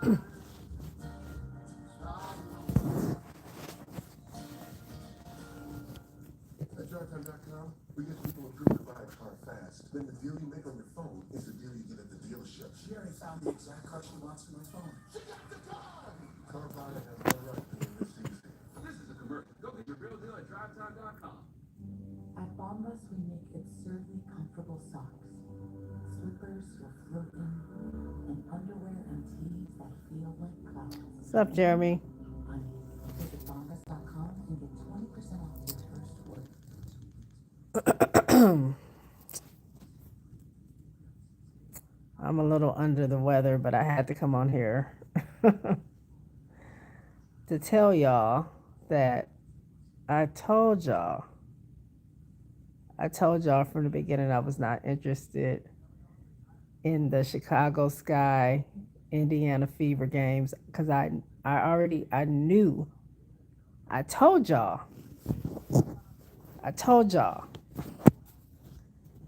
At drivetime.com, we get people approved to buy a car fast. Then the deal you make on your phone is the deal you get at the dealership. She already found the exact car she wants from my phone. She got the car! Car buyer has no right to win this season. This is a commercial. Go get your real deal at drivetime.com. At Bombas, we make absurdly comfortable socks, slippers for floating, and underwear and tees that feel like clouds. What's up, Jeremy? Honey, visit Bombas.com and get 20% off your first order. I'm a little under the weather, but I had to come on here to tell y'all that I told y'all, I told y'all from the beginning I was not interested in the Chicago Sky Indiana Fever games because I knew, I told y'all, I told y'all,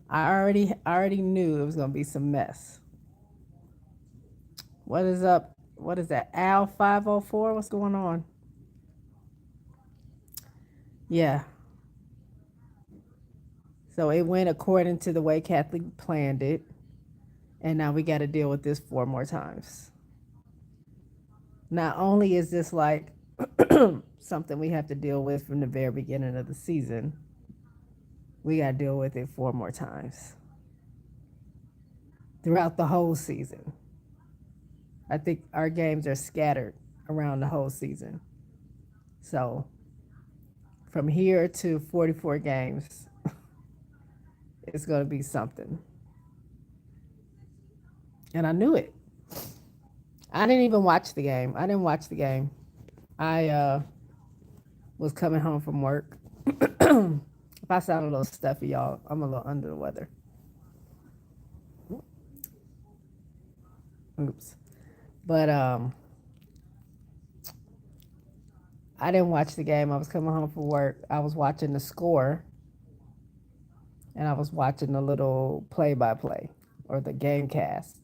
I already knew it was gonna be some mess. What is up? What is that? Al 504? What's going on? Yeah. So it went according to the way Kathleen planned it. And now we got to deal with this four more times. Not only is this like something we have to deal with from the very beginning of the season, we got to deal with it four more times throughout the whole season. I think our games are scattered around the whole season. So from here to 44 games, it's going to be something. And I knew it. I didn't even watch the game. I didn't watch the game. I was coming home from work. If I sound a little stuffy, y'all, I'm a little under the weather. Oops. But I didn't watch the game. I was coming home from work. I was watching the score, and I was watching a little play-by-play or the game cast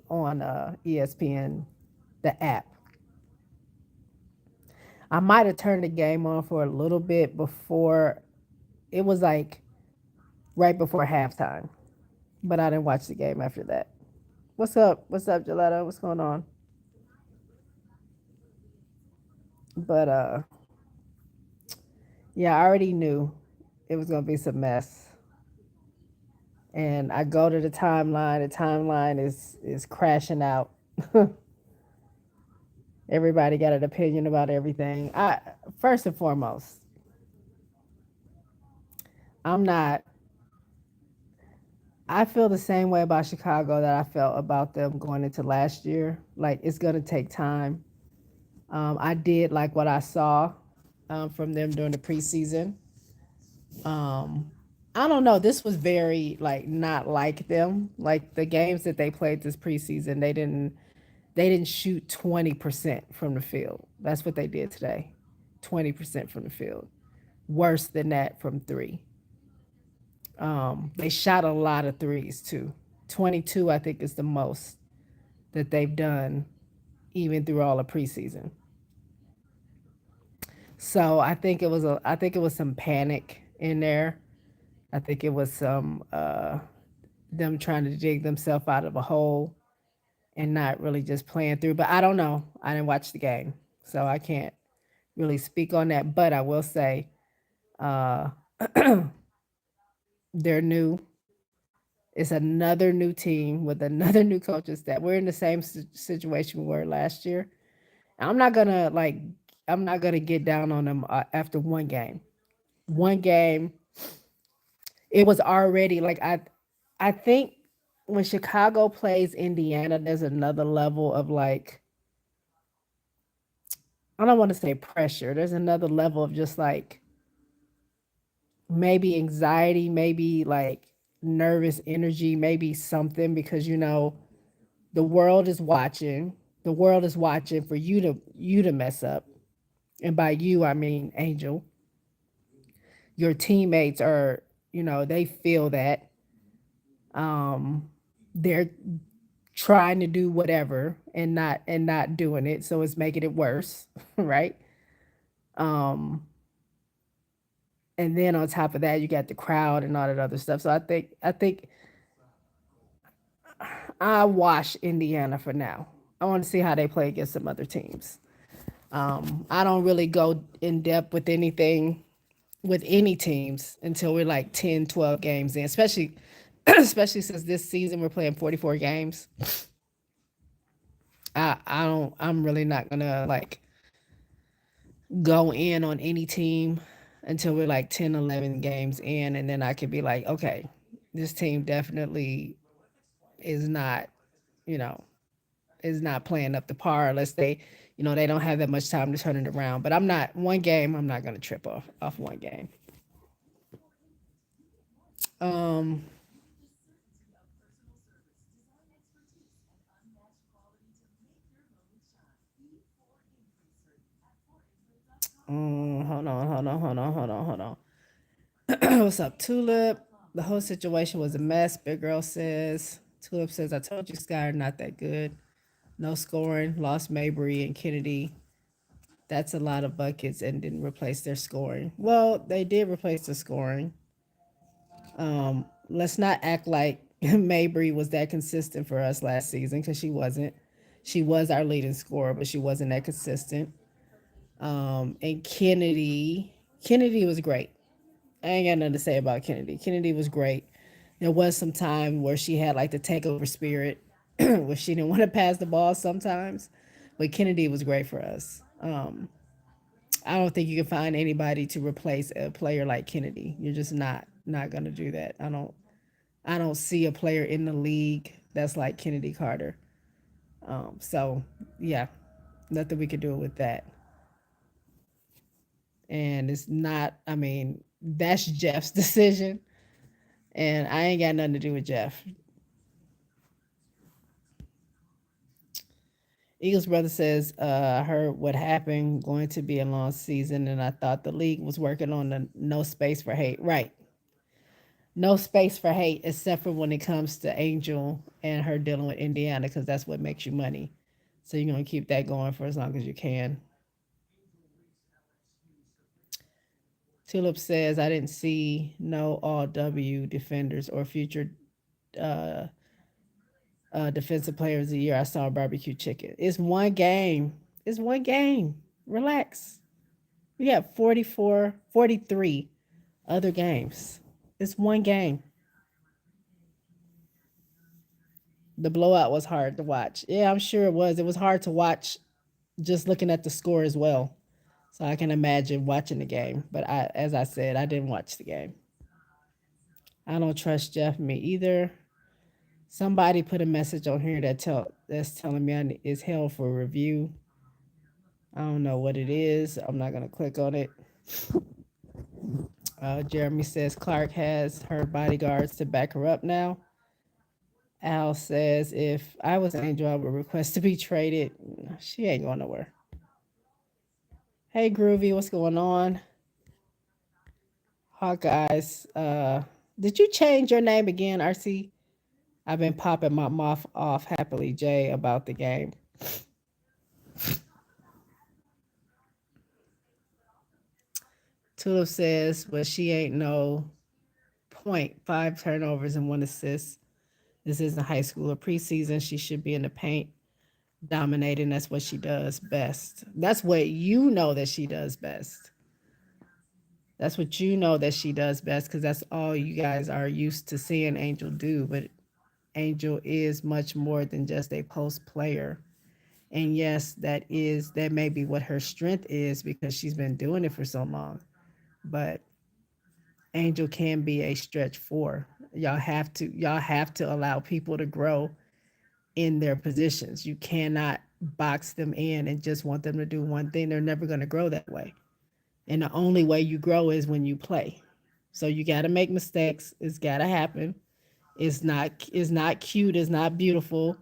on ESPN, the app. I might have turned the game on for a little bit before. It was like right before halftime, but I didn't watch the game after that. What's up? What's up, Gilletta? What's going on? But yeah, I already knew it was gonna be some mess. And I go to the timeline. The timeline is crashing out. Everybody got an opinion about everything. I first and foremost, I'm not. I feel the same way about Chicago that I felt about them going into last year. Like it's gonna take time. I did like what I saw from them during the preseason. Um, I don't know. This was very like not like them. Like the games that they played this preseason, they didn't shoot 20% from the field. That's what they did today. 20% from the field. Worse than that from three. They shot a lot of threes too. 22, I think, is the most that they've done even through all the preseason. So I think it was some panic in there. I think it was some them trying to dig themselves out of a hole and not really just playing through. But I don't know. I didn't watch the game, so I can't really speak on that. But I will say uh, they're new. It's another new team with another new coaching staff. We're in the same situation we were last year. I'm not gonna like. I'm not gonna get down on them after one game. One game, it was already like I think when Chicago plays Indiana, there's another level of like I don't want to say pressure. There's another level of just like maybe anxiety, maybe like nervous energy, maybe something because the world is watching. The world is watching for you to mess up. And by you I mean Angel. Your teammates are, they feel that. Um they're trying to do whatever and not doing it, so it's making it worse, right? Um, and then on top of that, you got the crowd and all that other stuff. So I think I wash Indiana for now. I want to see how they play against some other teams. I don't really go in depth with anything with any teams until we're like 10, 12 games in, especially especially since this season we're playing 44 games. I'm really not gonna like go in on any team until we're like 10, 11 games in, and then I could be like, okay, this team definitely is not, you know, is not playing up to par unless they, they don't have that much time to turn it around. But I'm not one game. I'm not gonna trip off one game. Um, hold on. What's up, Tulip? The whole situation was a mess. Big girl says. Tulip says, I told you, Sky are not that good. No scoring. Lost Mabry and Kennedy. That's a lot of buckets and didn't replace their scoring. Well, they did replace the scoring. Let's not act like Mabry was that consistent for us last season because she wasn't. She was our leading scorer, but she wasn't that consistent. And Kennedy was great. I ain't got nothing to say about Kennedy. Kennedy was great. There was some time where she had like the takeover spirit, where she didn't want to pass the ball sometimes, but Kennedy was great for us. I don't think you can find anybody to replace a player like Kennedy. You're just not gonna do that. I don't see a player in the league that's like Kennedy Carter. So yeah, nothing we could do with that. And it's not. I mean, that's Jeff's decision, and I ain't got nothing to do with Jeff. Eagles brother says, I heard what happened, going to be a long season, and I thought the league was working on the no space for hate. Right. No space for hate, except for when it comes to Angel and her dealing with Indiana, because that's what makes you money. So you're going to keep that going for as long as you can. Tulip says, I didn't see no all W defenders or future uh, defensive players of the year. I saw barbecue chicken. It's one game. It's one game. Relax. We got 44, 43 other games. It's one game. The blowout was hard to watch. Yeah, I'm sure it was. It was hard to watch just looking at the score as well. So I can imagine watching the game. But as I said, I didn't watch the game. I don't trust Jeff me either. Somebody put a message on here that's telling me it's hell for review. I don't know what it is. I'm not gonna click on it. Jeremy says Clark has her bodyguards to back her up now. Al says if I was Angel, I would request to be traded. She ain't going nowhere. Hey Groovy, what's going on? Hawkeyes. Did you change your name again, RC? I've been popping my mouth off happily, Jay, about the game. Tulip says, but she ain't no point. 5 turnovers and 1 assist. This isn't high school or preseason. She should be in the paint dominating. That's what she does best. That's what you know that she does best. That's what you know that she does best because that's all you guys are used to seeing Angel do. But Angel is much more than just a post player. And yes, that may be what her strength is because she's been doing it for so long. But Angel can be a stretch four. Y'all have to allow people to grow in their positions. You cannot box them in and just want them to do one thing. They're never going to grow that way. And the only way you grow is when you play. So you got to make mistakes. It's got to happen. It's not cute, it's not beautiful.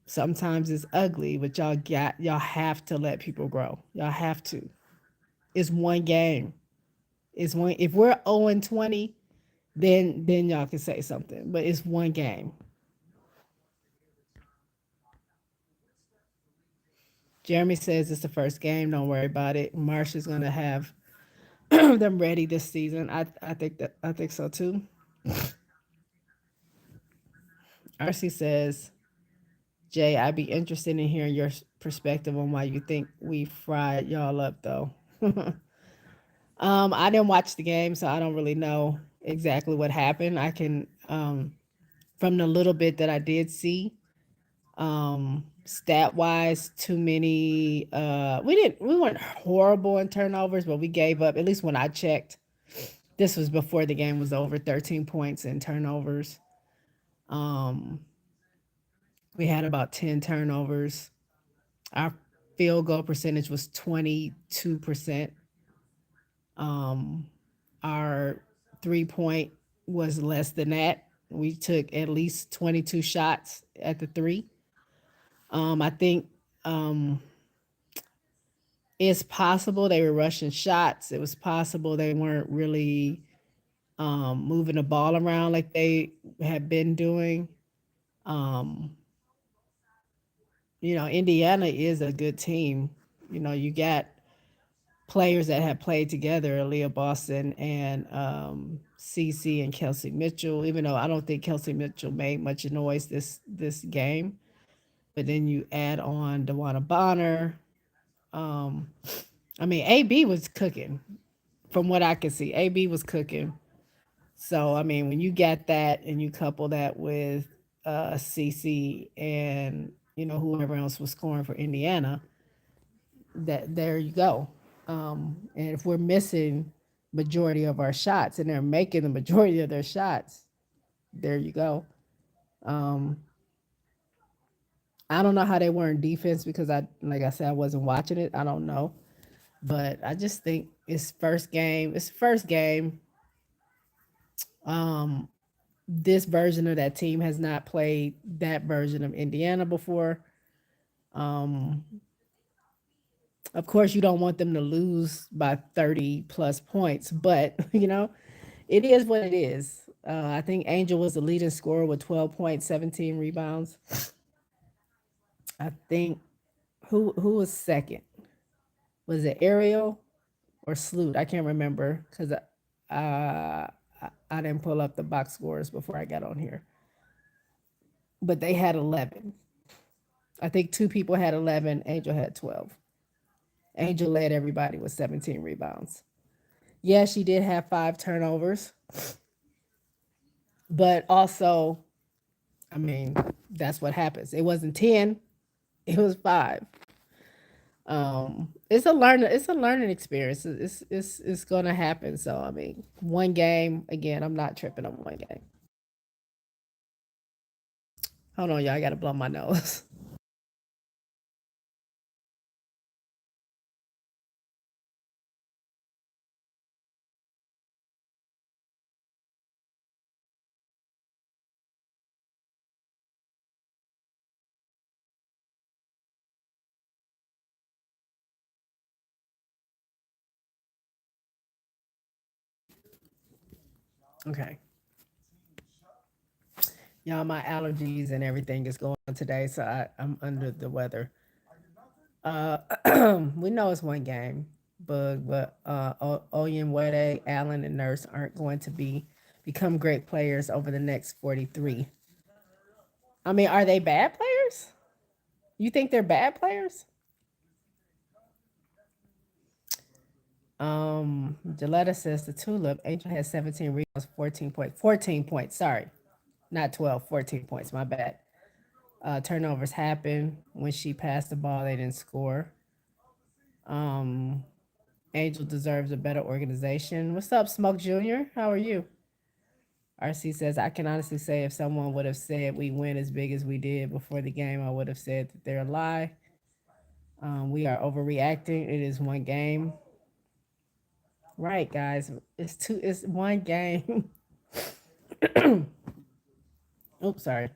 Sometimes it's ugly, but y'all have to let people grow. Y'all have to. It's one game. It's one if we're 0-20, then y'all can say something. But it's one game. Jeremy says it's the first game. Don't worry about it. Marsh is gonna have them ready this season. I think so too. RC says, Jay, I'd be interested in hearing your perspective on why you think we fried y'all up though. I didn't watch the game, so I don't really know exactly what happened. I can from the little bit that I did see, stat wise, too many we weren't horrible in turnovers, but we gave up, at least when I checked. This was before the game was over, 13 points in turnovers. Um we had about 10 turnovers. Our field goal percentage was 22%. Um, our 3 point was less than that. We took at least 22 shots at the three. I think it's possible they were rushing shots. It was possible they weren't really moving the ball around like they had been doing. Um, Indiana is a good team. You got players that have played together, Aaliyah Boston and CC and Kelsey Mitchell. Even though I don't think Kelsey Mitchell made much noise this game, but then you add on Dewana Bonner. Um, I mean, AB was cooking from what I could see. AB was cooking. So I mean, when you get that and you couple that with CC and whoever else was scoring for Indiana, that there you go. And if we're missing majority of our shots and they're making the majority of their shots, there you go. Um, I don't know how they were in defense because like I said, I wasn't watching it. I don't know, but I just think it's first game. It's the first game. Um, this version of that team has not played that version of Indiana before. Um, of course, you don't want them to lose by 30 plus points, but it is what it is. I think Angel was the leading scorer with 12 points, 17 rebounds. I think who was second? Was it Ariel or Sloot? I can't remember because I didn't pull up the box scores before I got on here. But they had 11. I think two people had 11. Angel had 12. Angel led everybody with 17 rebounds. Yeah, she did have 5 turnovers, but also, I mean, that's what happens. It wasn't 10, it was 5. It's a learning experience. It's gonna happen. So I mean, one game again. I'm not tripping on one game. Hold on, y'all. I gotta blow my nose. Okay, y'all. My allergies and everything is going on today, so I'm under the weather. Uh, we know it's one game, but Oyinwede, Allen, and Nurse aren't going to become great players over the next 43. I mean, are they bad players? You think they're bad players? Gilletta says the tulip. Angel has 17 rebounds, 14 points. 14 points, sorry. Not 12, 14 points. My bad. Turnovers happen. When she passed the ball, they didn't score. Um, Angel deserves a better organization. What's up, Smoke Jr.? How are you? RC says, I can honestly say if someone would have said we win as big as we did before the game, I would have said that they're a lie. We are overreacting. It is one game. Right, guys. It's one game. Oops, sorry.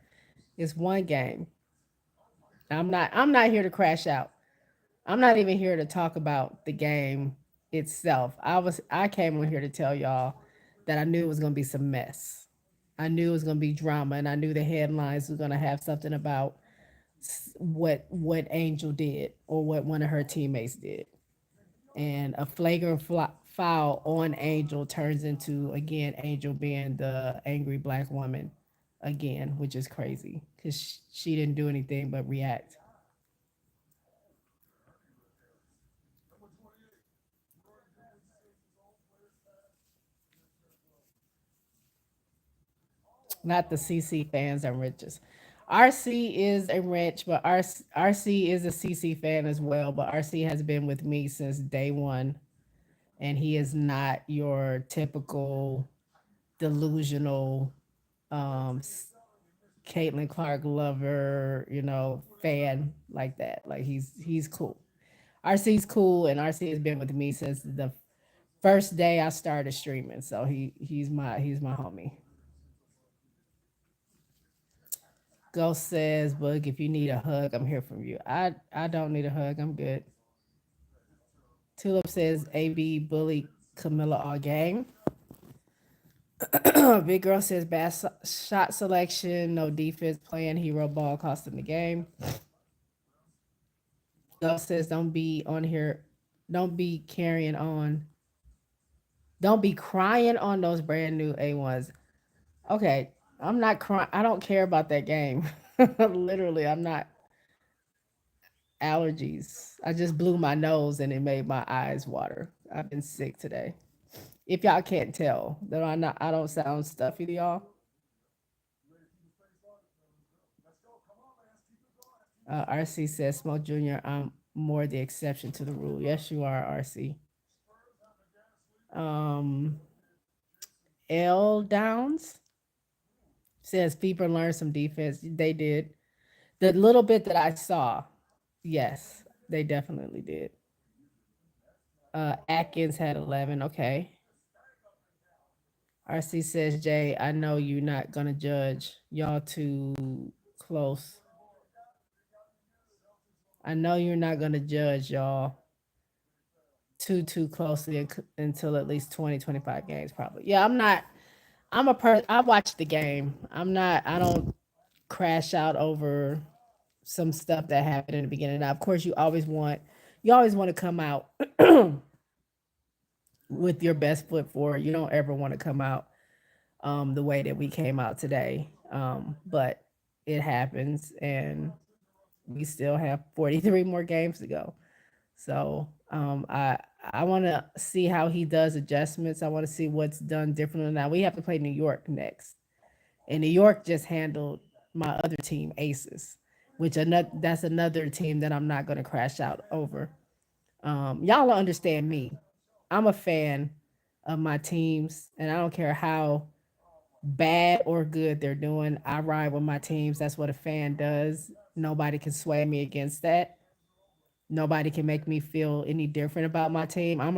It's one game. I'm not here to crash out. I'm not even here to talk about the game itself. I came on here to tell y'all that I knew it was gonna be some mess. I knew it was gonna be drama and I knew the headlines were gonna have something about what Angel did or what one of her teammates did. And a flagrant foul on Angel turns into again Angel being the angry black woman again, which is crazy because she didn't do anything but react. Not the CC fans are riches. RC is a wrench, but RC is a CC fan as well. But RC has been with me since day one, and he is not your typical delusional um, Caitlin Clark lover, fan like that. Like he's cool. RC's cool, and RC has been with me since the first day I started streaming. So he's my homie. Ghost says, "Boog, if you need a hug, I'm here for you." I don't need a hug. I'm good. Tulip says, "AB bully Camilla all game." Big girl says, "Bad shot selection, no defense playing hero ball costing the game." Ghost says, "Don't be on here. Don't be carrying on. Don't be crying on those brand new A1s." Okay, I'm not crying. I don't care about that game. Literally, I'm not allergies. I just blew my nose and it made my eyes water. I've been sick today. If y'all can't tell, that I don't sound stuffy to y'all. RC says, "Smoke Junior, I'm more the exception to the rule." Yes, you are, RC. Um, L Downs says, "Fever learned some defense." They did. The little bit that I saw, yes, they definitely did. Atkins had 11. Okay. RC says, "Jay, I know you're not gonna judge. Y'all too close. I know you're not gonna judge y'all too closely until at least 20, 25 games, probably." Yeah, I'm not. I watch the game. I'm not. I don't crash out over some stuff that happened in the beginning. Now, of course, you always want to come out with your best foot forward. You don't ever want to come out the way that we came out today. But it happens, and we still have 43 more games to go. So I want to see how he does adjustments. I want to see what's done differently. Now we have to play New York next, and New York just handled my other team, Aces, which that's another team that I'm not going to crash out over. Y'all will understand me. I'm a fan of my teams, and I don't care how bad or good they're doing. I ride with my teams. That's what a fan does. Nobody can sway me against that. Nobody can make me feel any different about my team. I'm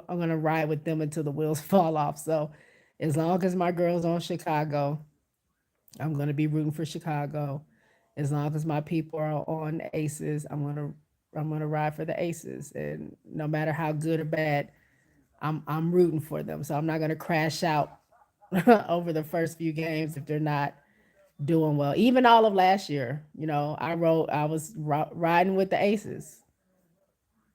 gonna ride with them until the wheels fall off. So as long as my girls on Chicago, I'm gonna be rooting for Chicago. As long as my people are on Aces, I'm gonna ride for the Aces. And no matter how good or bad, I'm rooting for them. So I'm not gonna crash out over the first few games if they're not doing well. Even all of last year, I was riding with the Aces.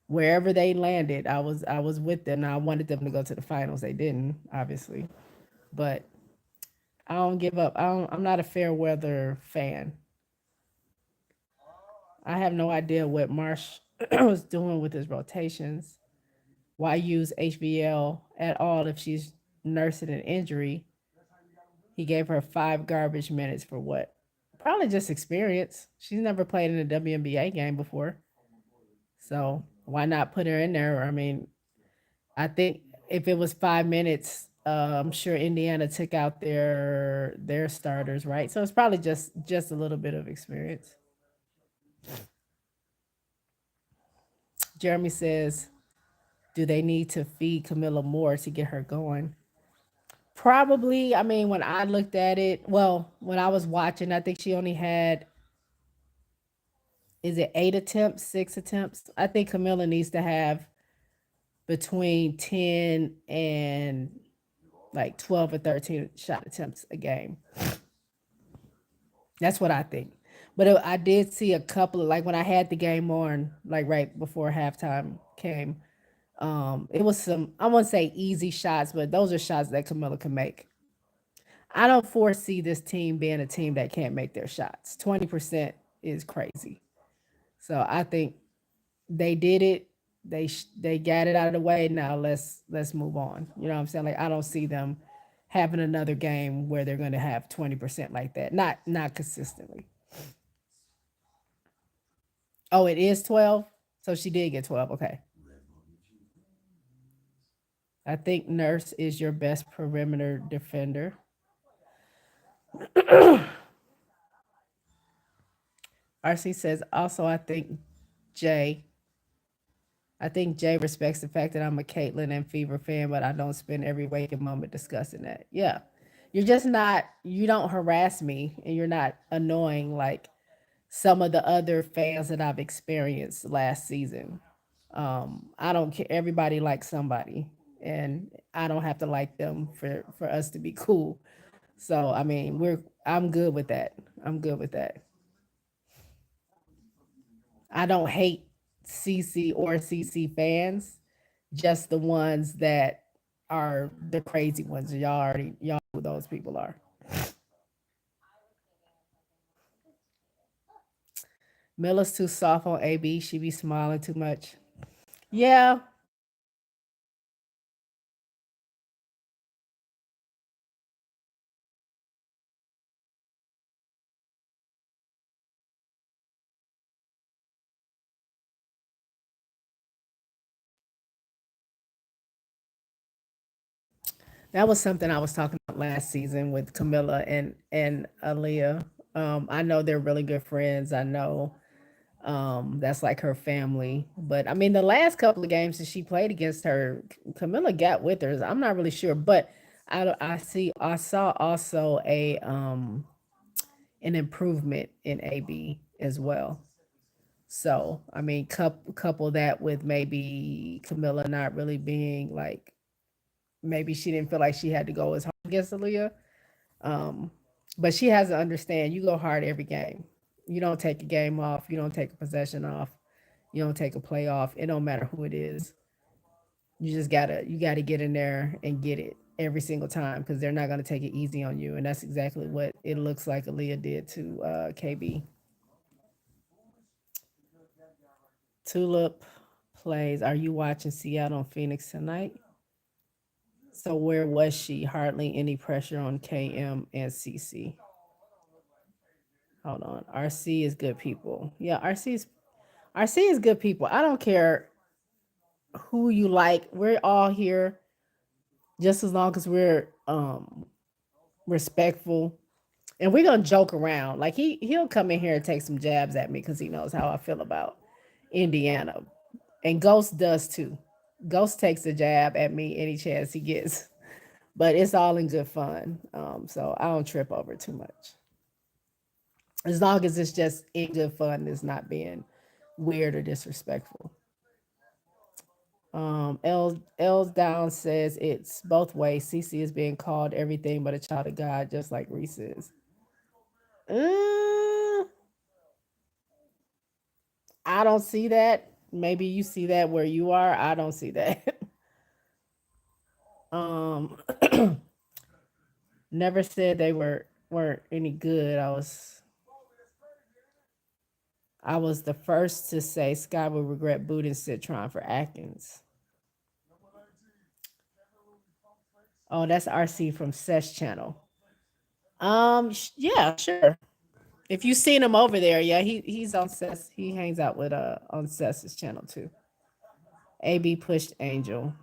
Wherever they landed, I was with them. Now I wanted them to go to the finals. They didn't, obviously. But I don't give up. I'm not a fair weather fan. I have no idea what Marsh was doing with his rotations. Why use HBL at all if she's nursing an injury? He gave her 5 garbage minutes for what? Probably just experience. She's never played in a WNBA game before. So why not put her in there? I mean, I think if it was 5 minutes, I'm sure Indiana took out their starters, right? So it's probably just a little bit of experience. Jeremy says, "Do they need to feed Camilla more to get her going?" Probably. I mean, when I looked at it, well, when I was watching, I think she only had, is it 8 attempts, 6 attempts? I think Camilla needs to have between 10 and like 12 or 13 shot attempts a game. That's what I think. But I did see a couple of, like when I had the game on, like right before halftime came. It was some, I won't say easy shots, but those are shots that Camilla can make. I don't foresee this team being a team that can't make their shots. 20% is crazy. So I think they did it. They got it out of the way. Now let's move on. You know what I'm saying? Like I don't see them having another game where they're going to have 20% like that. Not consistently. Oh, it is 12. So she did get 12. Okay. I think Nurse is your best perimeter defender. RC says also Jay I think Jay respects the fact that I'm a Caitlyn and Fever fan, but I don't spend every waking moment discussing that. Yeah. You're just not, you don't harass me and you're not annoying like some of the other fans that I've experienced last season. I don't care. Everybody likes somebody and I don't have to like them for us to be cool. So, I mean, I'm good with that. I'm good with that. I don't hate CC or CC fans, just the ones that are the crazy ones. Y'all know who those people are. Miller's too soft on AB. She be smiling too much. Yeah, that was something I was talking about last season with Camilla and Aaliyah. I know they're really good friends. I know that's like her family. But I mean, the last couple of games that she played against her, Camilla got with her. I'm not really sure, but I saw also a an improvement in AB as well. So I mean, couple that with maybe Camilla not really being like, maybe she didn't feel like she had to go as hard against Aaliyah. Um, but she has to understand you go hard every game. You don't take a game off. You don't take a possession off. You don't take a play off. It don't matter who it is. You gotta get in there and get it every single time because they're not gonna take it easy on you. And that's exactly what it looks like Aaliyah did to KB. Tulip plays. Are you watching Seattle and Phoenix tonight? So where was she? Hardly any pressure on KM and CC. Hold on. RC is good people. Yeah, RC is good people. I don't care who you like. We're all here just as long as we're respectful. And we're gonna joke around. Like he'll come in here and take some jabs at me because he knows how I feel about Indiana. And Ghost does too. Ghost takes a jab at me any chance he gets. But it's all in good fun. So I don't trip over too much. As long as it's just in good fun, it's not being weird or disrespectful. L's down says it's both ways. Cece is being called everything but a child of God, just like Reese is. Uh, I don't see that. Maybe you see that where you are. I don't see that. um, never said they weren't any good. I was the first to say Sky would regret booting Citron for Atkins. Oh, that's RC from Sesh Channel. Yeah, sure. If you seen him over there, yeah, he's on Sess. He hangs out with on Sess's channel too. AB pushed Angel.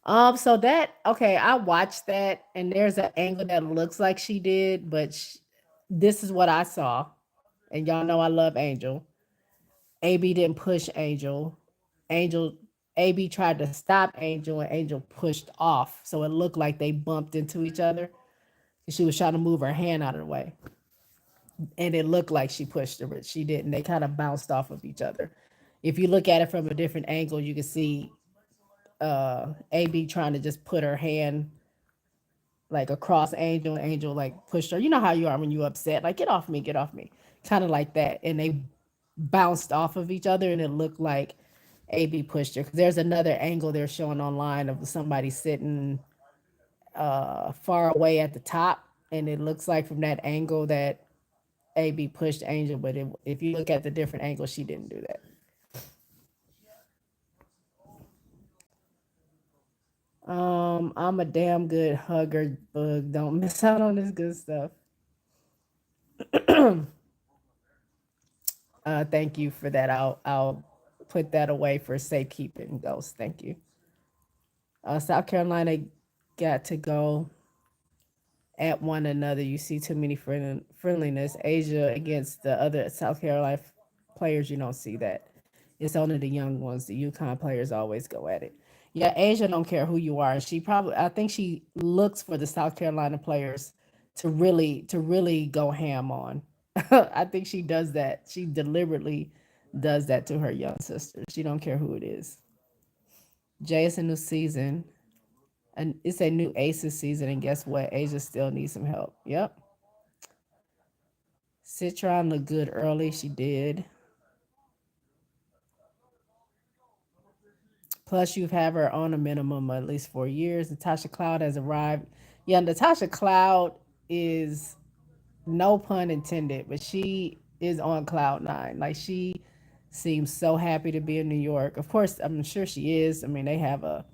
So that okay, I watched that, and there's an angle that looks like she did, but this is what I saw, and y'all know I love Angel. AB didn't push Angel. Angel AB tried to stop Angel, and Angel pushed off, so it looked like they bumped into each other. She was trying to move her hand out of the way, and it looked like she pushed her, but she didn't. They kind of bounced off of each other. If you look at it from a different angle, you can see AB trying to just put her hand like across Angel, and Angel like pushed her. You know how you are when you upset, like get off me, kind of like that, and they bounced off of each other, and it looked like AB pushed her. 'Cause there's another angle they're showing online of somebody sitting far away at the top, and it looks like from that angle that AB pushed Angel, but if you look at the different angles, she didn't do that. I'm a damn good hugger, bug. Don't miss out on this good stuff. Thank you for that. I'll put that away for safekeeping, Ghost. Thank you. South Carolina got to go at one another. You see too many friendliness. Asia against the other South Carolina players, you don't see that. It's only the young ones. The UConn players always go at it. Yeah, Asia don't care who you are. She probably, I think she looks for the South Carolina players to really go ham on. I think she does that. She deliberately does that to her young sister. She don't care who it is. Jay, it's a new season, and it's a new Aces season, and guess what? Asia still needs some help. Yep. Citron looked good early. She did. Plus, you've had her on a minimum of at least 4 years. Natasha Cloud has arrived. Yeah, Natasha Cloud is, no pun intended, but she is on cloud nine. Like, she seems so happy to be in New York. Of course, I'm sure she is. I mean, they have a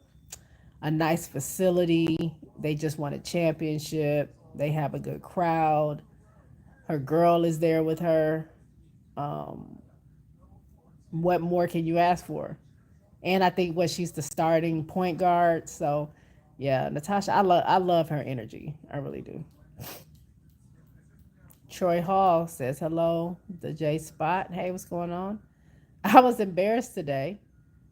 nice facility. They just won a championship. They have a good crowd. Her girl is there with her. Um, what more can you ask for? And I think what she's the starting point guard. So, yeah, Natasha, I love her energy. I really do. Troy Hall says hello. The J Spot. Hey, what's going on? I was embarrassed today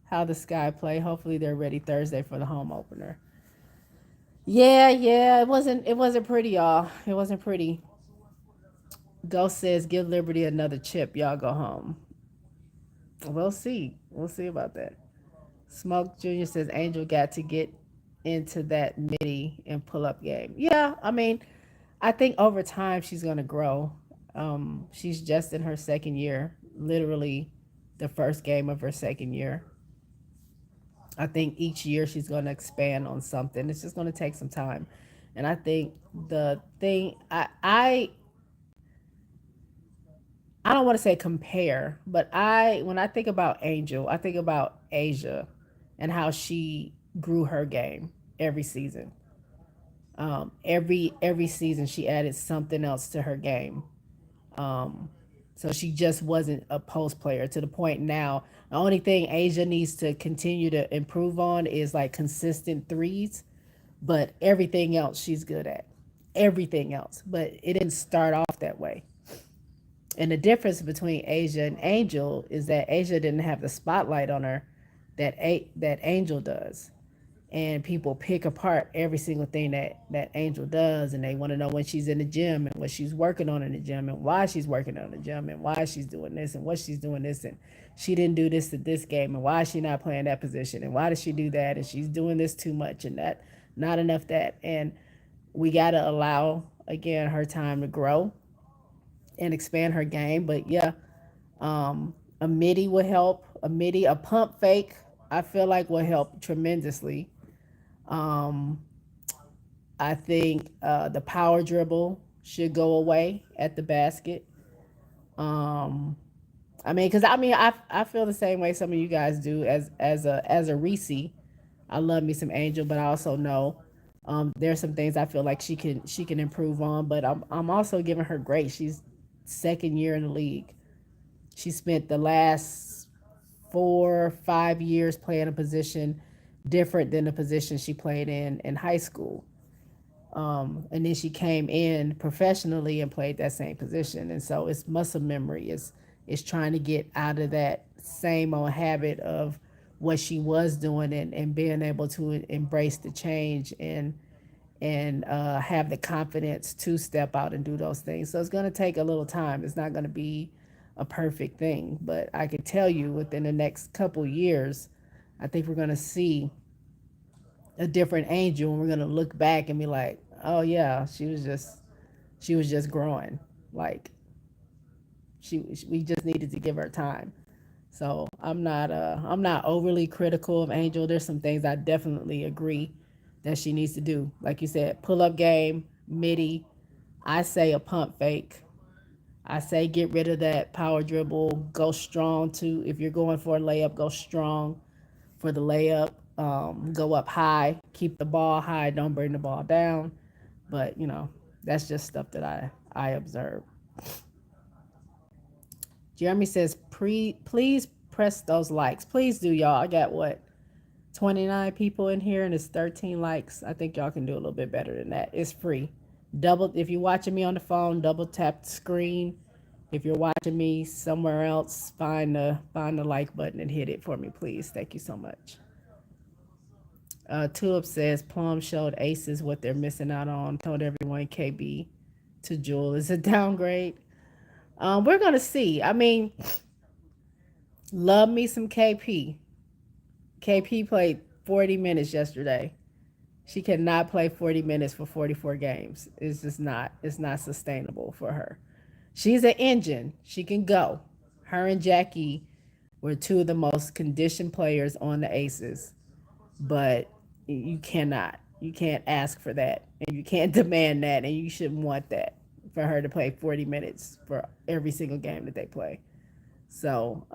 how the Sky play. Hopefully they're ready Thursday for the home opener. Yeah, yeah, it wasn't pretty, y'all. It wasn't pretty. Ghost says give Liberty another chip. Y'all go home. We'll see. We'll see about that. Smoke Jr. says Angel got to get into that midi and pull up game. Yeah, I mean, I think over time she's gonna grow. She's just in her second year, literally the first game of her second year. I think each year she's gonna expand on something. It's just gonna take some time. And I think the thing I don't want to say compare, but when I think about Angel, I think about Asia and how she grew her game every season. Every season she added something else to her game. Um, so she just wasn't a post player to the point now. The only thing Asia needs to continue to improve on is like consistent threes, but everything else she's good at. Everything else, but it didn't start off that way. And the difference between Asia and Angel is that Asia didn't have the spotlight on her that Angel does. And people pick apart every single thing that Angel does, and they want to know when she's in the gym and what she's working on in the gym and why she's working on the gym and why she's doing this and what she's doing this, and she didn't do this at this game, and why is she not playing that position, and why does she do that, and she's doing this too much and that not enough that. And we got to allow again her time to grow and expand her game. But yeah, a midi would help. A pump fake, I feel like will help tremendously. Um, I think the power dribble should go away at the basket. Um, I mean, because I feel the same way some of you guys do as a Reese. I love me some Angel, but I also know there's some things I feel like she can improve on. But I'm also giving her grace. She's second year in the league. She spent the last 4 5 years playing a position different than the position she played in high school. And then she came in professionally and played that same position. And so it's muscle memory. It's trying to get out of that same old habit of what she was doing, and being able to embrace the change and have the confidence to step out and do those things. So it's going to take a little time. It's not going to be a perfect thing, but I can tell you within the next couple years, I think we're going to see a different Angel, and we're going to look back and be like, oh yeah, she was just growing. Like, We just needed to give her time. So I'm not overly critical of Angel. There's some things I definitely agree that she needs to do. Like you said, pull up game, midi. I say a pump fake. I say get rid of that power dribble. Go strong too. If you're going for a layup, go strong for the layup. Go up high. Keep the ball high. Don't bring the ball down. But that's just stuff that I observe. Jeremy says, please press those likes. Please do, y'all. I got what, 29 people in here and it's 13 likes. I think y'all can do a little bit better than that. It's free. Double if you're watching me on the phone, double tap the screen. If you're watching me somewhere else, find the like button and hit it for me, please. Thank you so much. Tulip says Plum showed Aces what they're missing out on. Told everyone KB to Jewel is a downgrade. We're gonna see. I mean, love me some KP. KP played 40 minutes yesterday. She cannot play 40 minutes for 44 games. It's just not. It's not sustainable for her. She's an engine. She can go. Her and Jackie were two of the most conditioned players on the Aces, but you cannot. You can't ask for that, and you can't demand that, and you shouldn't want that for her to play 40 minutes for every single game that they play. So,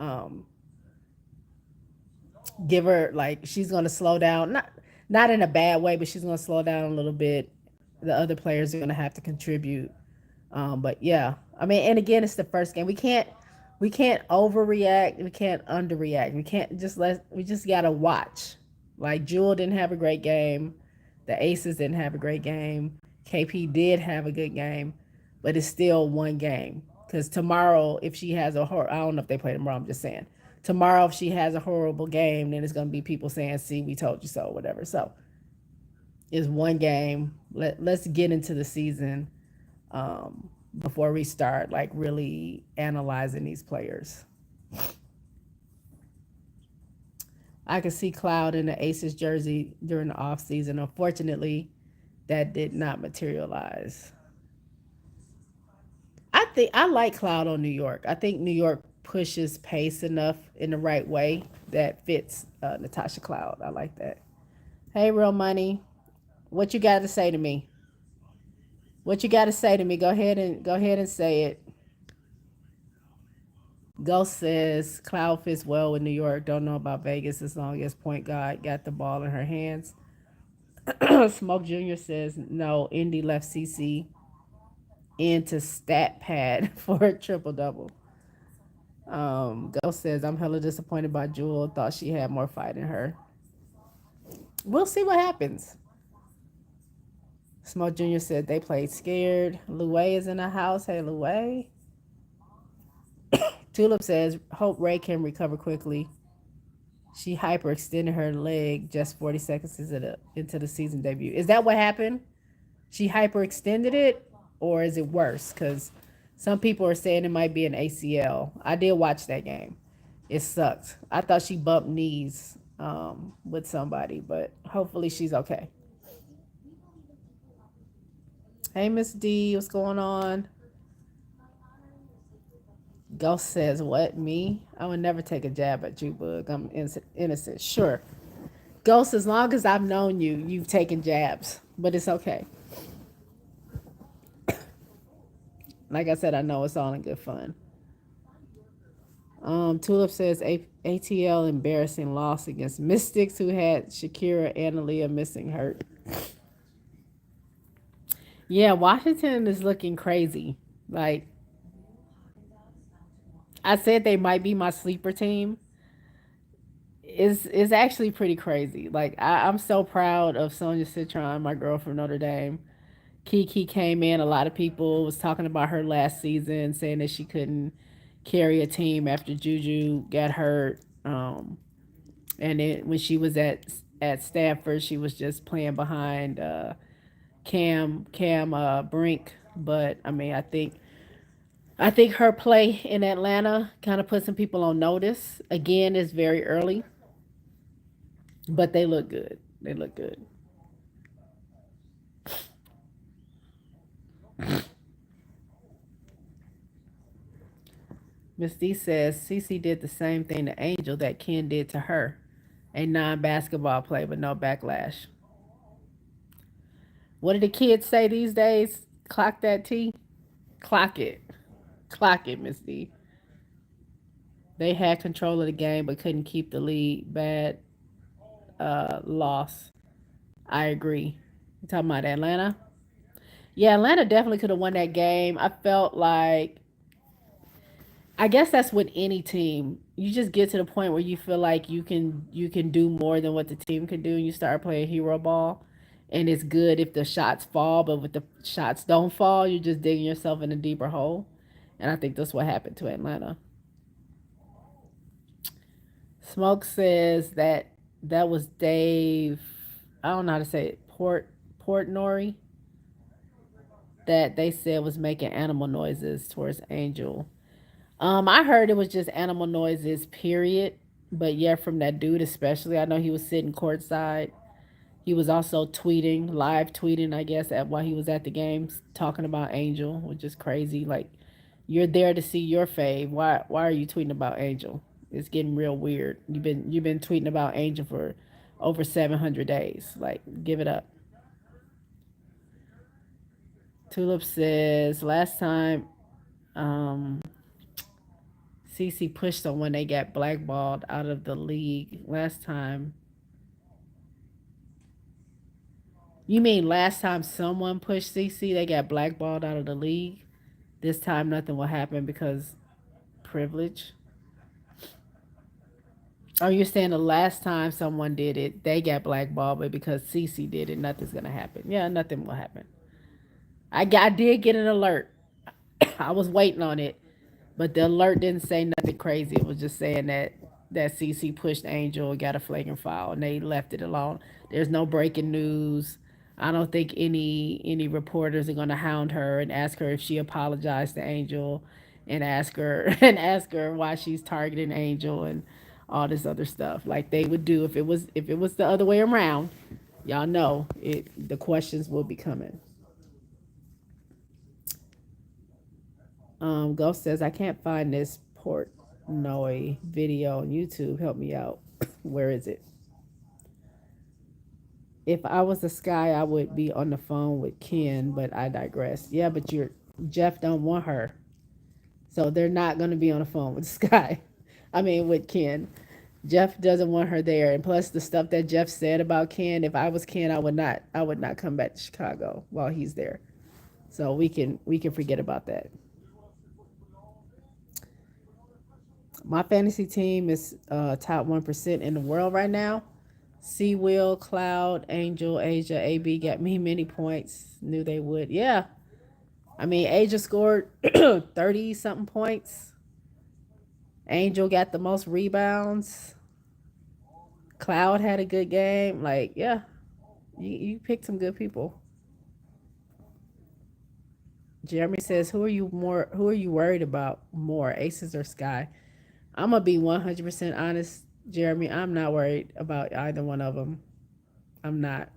give her like she's gonna slow down, not in a bad way, but she's gonna slow down a little bit. The other players are gonna have to contribute. But yeah, I mean, and again, it's the first game. We can't overreact. We can't underreact. We just gotta watch. Like Jewel didn't have a great game. The Aces didn't have a great game. KP did have a good game, but it's still one game. Because tomorrow, if she has I don't know if they play tomorrow. I'm just saying. Tomorrow, if she has a horrible game, then it's gonna be people saying, "See, we told you so," whatever. So it's one game. Let's get into the season before we start like really analyzing these players. I could see Cloud in the Aces jersey during the off season. Unfortunately, that did not materialize. I think I like Cloud on New York. I think New York pushes pace enough in the right way that fits Natasha Cloud. I like that. Hey, Real Money, what you got to say to me? What you got to say to me? Go ahead and say it. Ghost says Cloud fits well with New York. Don't know about Vegas as long as point guard got the ball in her hands. Smoke Jr. says no. Indy left CC into stat pad for a triple double. Ghost says I'm hella disappointed by Jewel. Thought she had more fight in her. We'll see what happens. Smoke Jr. said they played scared. Louie is in the house. Hey, Louie. Tulip says hope Ray can recover quickly. She hyperextended her leg just 40 seconds into the season debut. Is that what happened? She hyperextended it, or is it worse? Because some people are saying it might be an ACL. I did watch that game. It sucked. I thought she bumped knees with somebody, but hopefully she's okay. Hey, Miss D, what's going on? Ghost says, what, me? I would never take a jab at you, Bug. I'm innocent. Sure. Ghost, as long as I've known you, you've taken jabs, but it's okay. Like I said, I know it's all in good fun. Tulip says ATL embarrassing loss against Mystics, who had Shakira and Aaliyah missing hurt. Yeah, Washington is looking crazy. Like I said, they might be my sleeper team. Is actually pretty crazy. Like I'm so proud of Sonia Citron, my girl from Notre Dame. Kiki came in. A lot of people was talking about her last season, saying that she couldn't carry a team after Juju got hurt. And then when she was at Stanford, she was just playing behind Cam Brink. But I mean, I think her play in Atlanta kind of put some people on notice. Again, it's very early, but they look good. They look good. Miss D says Cece did the same thing to Angel that Ken did to her. A non-basketball play, but no backlash. What do the kids say these days? Clock that T. Clock it. Clock it, Miss D. They had control of the game but couldn't keep the lead. Bad loss. I agree. You talking about Atlanta? Yeah, Atlanta definitely could have won that game. I felt like I guess that's with any team. You just get to the point where you feel like you can do more than what the team can do, and you start playing hero ball. And it's good if the shots fall, but if the shots don't fall, you're just digging yourself in a deeper hole. And I think that's what happened to Atlanta. Smoke says that was Dave. I don't know how to say it. Portnoy that they said was making animal noises towards Angel. I heard it was just animal noises, period. But yeah, from that dude especially, I know he was sitting courtside. He was also tweeting, live tweeting, I guess, at while he was at the games, talking about Angel, which is crazy. Like, you're there to see your fave. Why are you tweeting about Angel? It's getting real weird. You've been tweeting about Angel for over 700 days. Like, give it up. Tulip says last time um, CC pushed someone, they got blackballed out of the league. Last time, you mean last time someone pushed CC, they got blackballed out of the league? This time nothing will happen because privilege. Oh, you're saying the last time someone did it, they got blackballed, but because CC did it, nothing's gonna happen. Yeah, nothing will happen. I did get an alert. I was waiting on it, but the alert didn't say nothing crazy. It was just saying that CC pushed Angel and got a flagrant foul, and they left it alone. There's no breaking news. I don't think any reporters are going to hound her and ask her if she apologized to Angel, and ask her and ask her why she's targeting Angel and all this other stuff like they would do if it was the other way around. Y'all know it. The questions will be coming. Ghost says, I can't find this Portnoy video on YouTube. Help me out. Where is it? If I was a Sky, I would be on the phone with Ken, but I digress. Yeah, but Jeff don't want her. So they're not going to be on the phone with Sky. I mean, with Ken. Jeff doesn't want her there. And plus the stuff that Jeff said about Ken, if I was Ken, I would not come back to Chicago while he's there. So we can forget about that. My fantasy team is top 1% in the world right now. Sea Will, Cloud, Angel, Asia, AB got me many points. Knew they would. Yeah. I mean, Asia scored 30 something points. Angel got the most rebounds. Cloud had a good game. Like, yeah, you picked some good people. Jeremy says, Who are you worried about more, Aces or Sky?" I'm gonna be 100% honest, Jeremy. I'm not worried about either one of them. I'm not.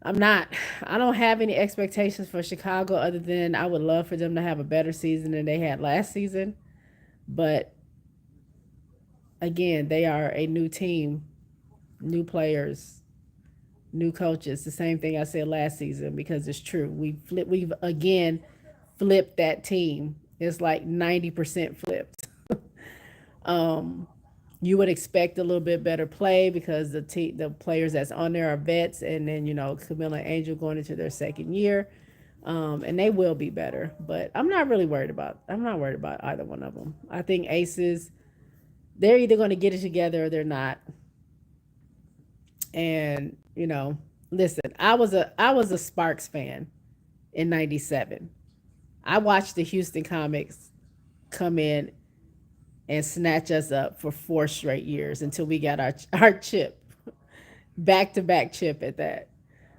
I'm not. I don't have any expectations for Chicago other than I would love for them to have a better season than they had last season. But again, they are a new team, new players, new coaches. The same thing I said last season because it's true. We've again flipped that team. It's like 90% flipped. um, you would expect a little bit better play because the players that's on there are vets, and then Camilla and Angel going into their second year, and they will be better. But I'm not worried about either one of them. I think Aces, they're either going to get it together or they're not. And listen, I was a Sparks fan in '97. I watched the Houston Comics come in and snatch us up for 4 straight years until we got our chip, back to back chip at that.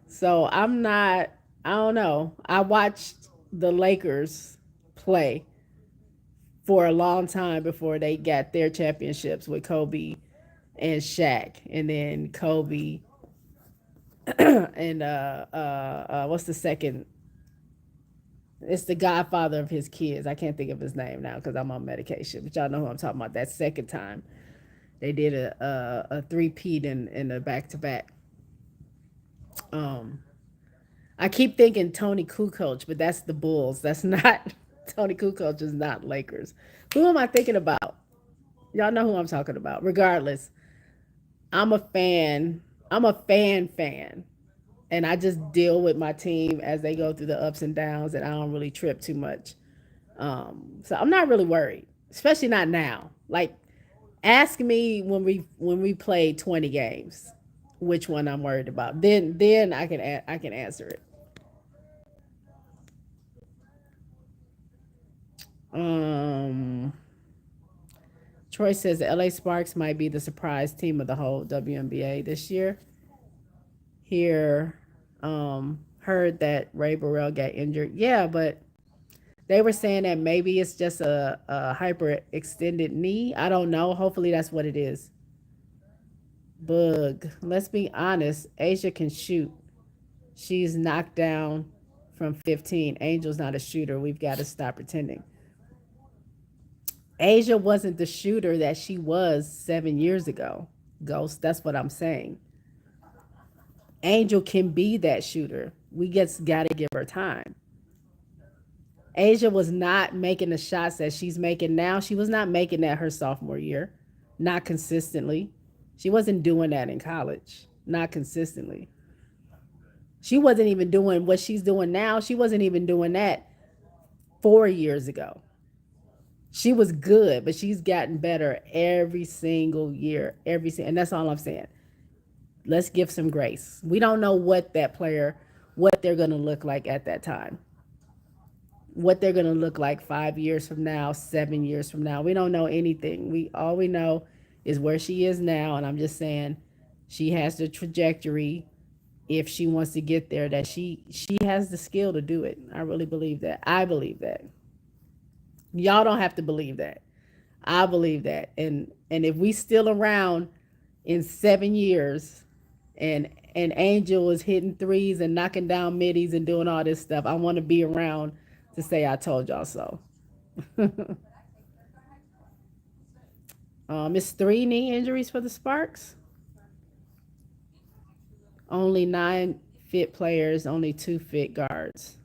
So I'm not. I don't know. I watched the Lakers play for a long time before they got their championships with Kobe and Shaq, and then Kobe and what's the second? It's the godfather of his kids. I can't think of his name now because I'm on medication. But y'all know who I'm talking about. That second time they did a three-peat in a back-to-back. Um, I keep thinking Tony Kukoc, but that's the Bulls. That's not Tony Kukoc is not Lakers. Who am I thinking about? Y'all know who I'm talking about. Regardless, I'm a fan. I'm a fan, and I just deal with my team as they go through the ups and downs, and I don't really trip too much. So I'm not really worried, especially not now. Like, ask me when we play 20 games, which one I'm worried about. Then I can answer it. Um, Troy says the LA Sparks might be the surprise team of the whole WNBA this year. Here, heard that Ray Burrell got injured. Yeah, but they were saying that maybe it's just a hyper extended knee. I don't know. Hopefully that's what it is. Bug. Let's be honest. Asia can shoot. She's knocked down from 15. Angel's not a shooter. We've got to stop pretending. Asia wasn't the shooter that she was 7 years ago. Ghost. That's what I'm saying. Angel can be that shooter. We just got to give her time. Asia was not making the shots that she's making now. She was not making that her sophomore year, not consistently. She wasn't doing that in college, not consistently. She wasn't even doing what she's doing now. She wasn't even doing that 4 years ago. She was good, but she's gotten better every single year, and that's all I'm saying. Let's give some grace. We don't know what that player, what they're going to look like at that time, what they're going to look like 5 years from now, 7 years from now. We don't know anything. All we know is where she is now, and I'm just saying she has the trajectory. If she wants to get there, that she has the skill to do it. I really believe that. I believe that. Y'all don't have to believe that. I believe that. And if we still around in 7 years, and Angel is hitting threes and knocking down middies and doing all this stuff, I want to be around to say I told y'all so. It's 3 knee injuries for the Sparks. Only 9 fit players, only 2 fit guards.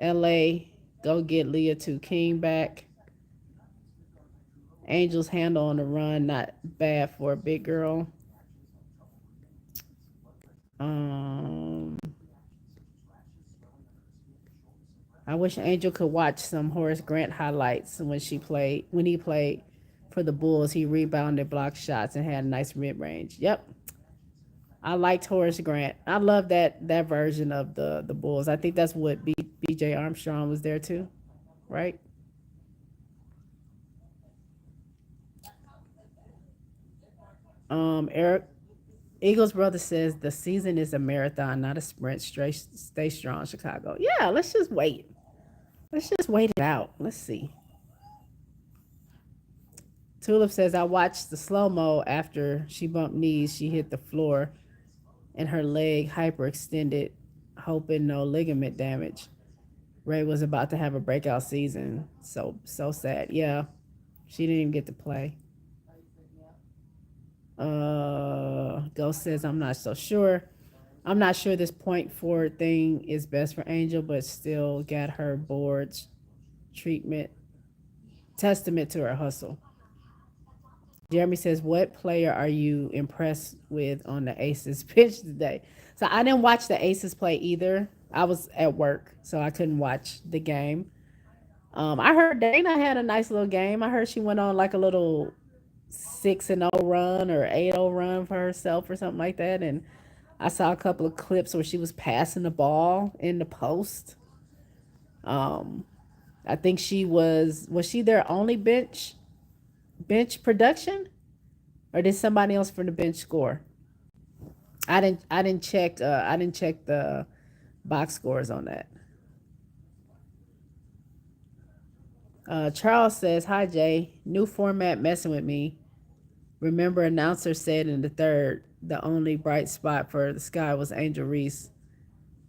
LA, go get Leah 2 King back. Angels handle on the run, not bad for a big girl. Um, I wish Angel could watch some Horace Grant highlights when he played for the Bulls. He rebounded, blocked shots, and had a nice mid range. Yep, I liked Horace Grant. I love that version of the Bulls. I think that's what B.J. Armstrong was there too, right? Eric Eagles brother says the season is a marathon, not a sprint. Stay strong, Chicago. Yeah, let's just wait. Let's just wait it out. Let's see. Tulip says I watched the slow mo after she bumped knees. She hit the floor and her leg hyperextended, hoping no ligament damage. Ray was about to have a breakout season. So sad. Yeah, she didn't even get to play. Ghost says I'm not so sure. I'm not sure this point forward thing is best for Angel, but still got her boards treatment. Testament to her hustle. Jeremy says, what player are you impressed with on the Aces pitch today? So I didn't watch the Aces play either. I was at work, so I couldn't watch the game. I heard Dana had a nice little game. I heard she went on like a little 6-0 run or 8-0 run for herself or something like that. And I saw a couple of clips where she was passing the ball in the post. Um, I think was she their only bench production, or did somebody else from the bench score? I didn't check the box scores on that. Charles says, hi Jay, new format messing with me. Remember, announcer said in the third, the only bright spot for the sky was Angel Reese.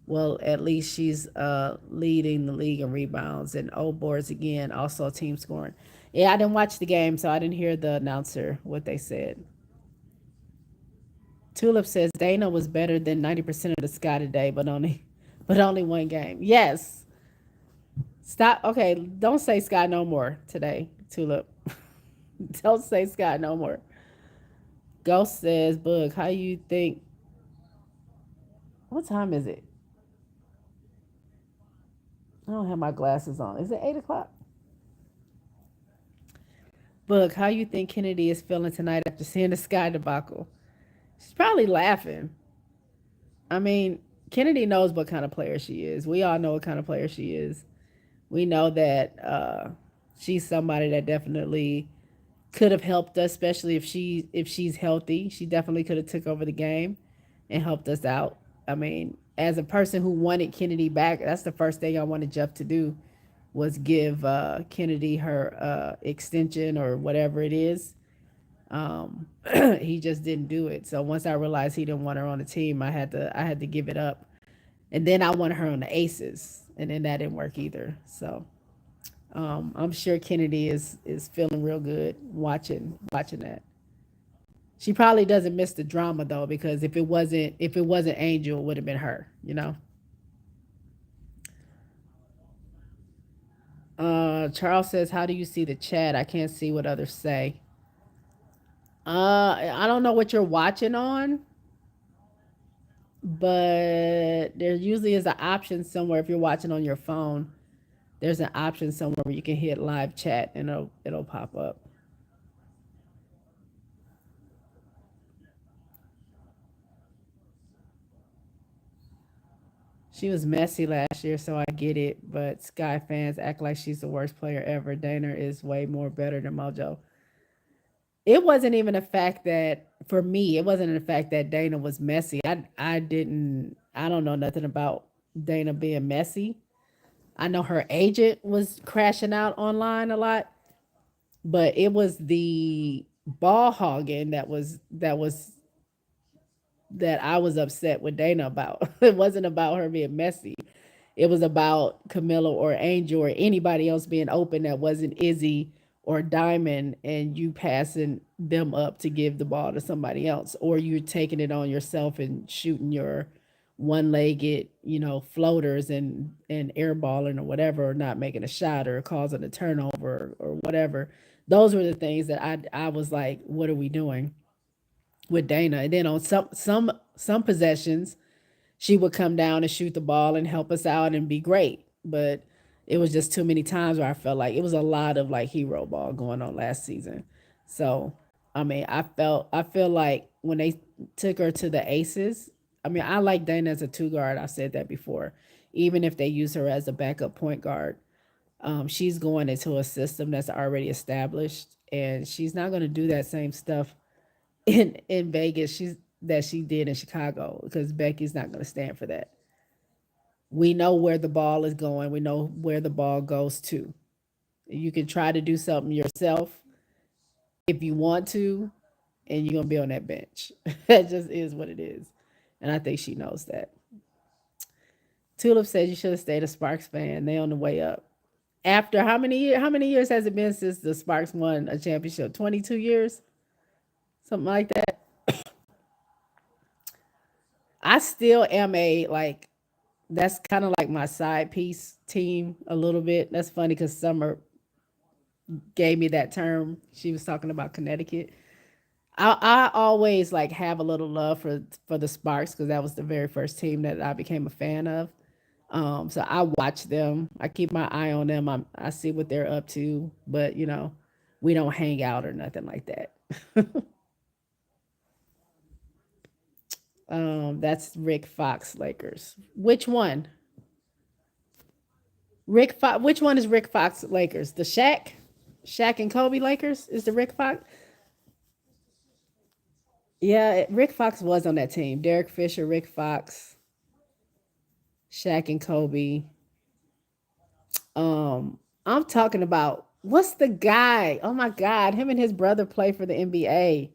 Well, at least she's leading the league in rebounds and O boards again, also team scoring. Yeah, I didn't watch the game, so I didn't hear the announcer what they said. Tulip says Dana was better than 90% of the sky today, but only one game. Yes. Stop. Okay, don't say Sky no more today, Tulip. Don't say Sky no more. Ghost says, Boog, how you think? What time is it? I don't have my glasses on. Is it 8 o'clock? Boog, how you think Kennedy is feeling tonight after seeing the Sky debacle? She's probably laughing. I mean, Kennedy knows what kind of player she is. We all know what kind of player she is. We know that she's somebody that definitely could have helped us, especially if she's healthy. She definitely could have took over the game and helped us out. I mean, as a person who wanted Kennedy back, that's the first thing I wanted Jeff to do was give Kennedy her extension or whatever it is. He just didn't do it. So once I realized he didn't want her on the team, I had to give it up. And then I wanted her on the Aces, and then that didn't work either. So I'm sure Kennedy is feeling real good watching that. She probably doesn't miss the drama though, because if it wasn't Angel, it would have been her. You know. Charles says, "How do you see the chat? I can't see what others say." I don't know what you're watching on, but there usually is an option somewhere if you're watching on your phone. There's an option somewhere where you can hit live chat and it'll pop up. She was messy last year, so I get it. But Sky fans act like she's the worst player ever. Dana is way more better than Mojo. It wasn't even a fact that for me, it wasn't a fact that Dana was messy. I don't know nothing about Dana being messy. I know her agent was crashing out online a lot, but it was the ball hogging that I was upset with Dana about. It wasn't about her being messy. It was about Camilla or Angel or anybody else being open that wasn't Izzy or Diamond, and you passing them up to give the ball to somebody else, or you taking it on yourself and shooting your one-legged, floaters and airballing or whatever, or not making a shot or causing a turnover or whatever. Those were the things that I was like, what are we doing with Dana? And then on some possessions, she would come down and shoot the ball and help us out and be great. But it was just too many times where I felt like it was a lot of like hero ball going on last season. So I mean, I feel like when they took her to the Aces, I mean, I like Dana as a two guard. I've said that before. Even if they use her as a backup point guard, she's going into a system that's already established, and she's not going to do that same stuff in Vegas. She did in Chicago because Becky's not going to stand for that. We know where the ball is going. We know where the ball goes to. You can try to do something yourself if you want to, and you're gonna be on that bench. That just is what it is, and I think she knows that. Tulip says you should have stayed a Sparks fan. They on the way up. After how many years? How many years has it been since the Sparks won a championship? 22 years, something like that. I still am a like. That's kind of like my side piece team a little bit. That's funny because Summer gave me that term. She was talking about Connecticut. I always like have a little love for the Sparks because that was the very first team that I became a fan of. So I watch them. I keep my eye on them. I see what they're up to, but we don't hang out or nothing like that. That's Rick Fox Lakers. Which one? Rick Fox. Which one is Rick Fox Lakers? The Shaq and Kobe Lakers is the Rick Fox. Yeah, Rick Fox was on that team. Derek Fisher, Rick Fox, Shaq and Kobe. I'm talking about what's the guy? Oh my God, him and his brother play for the NBA.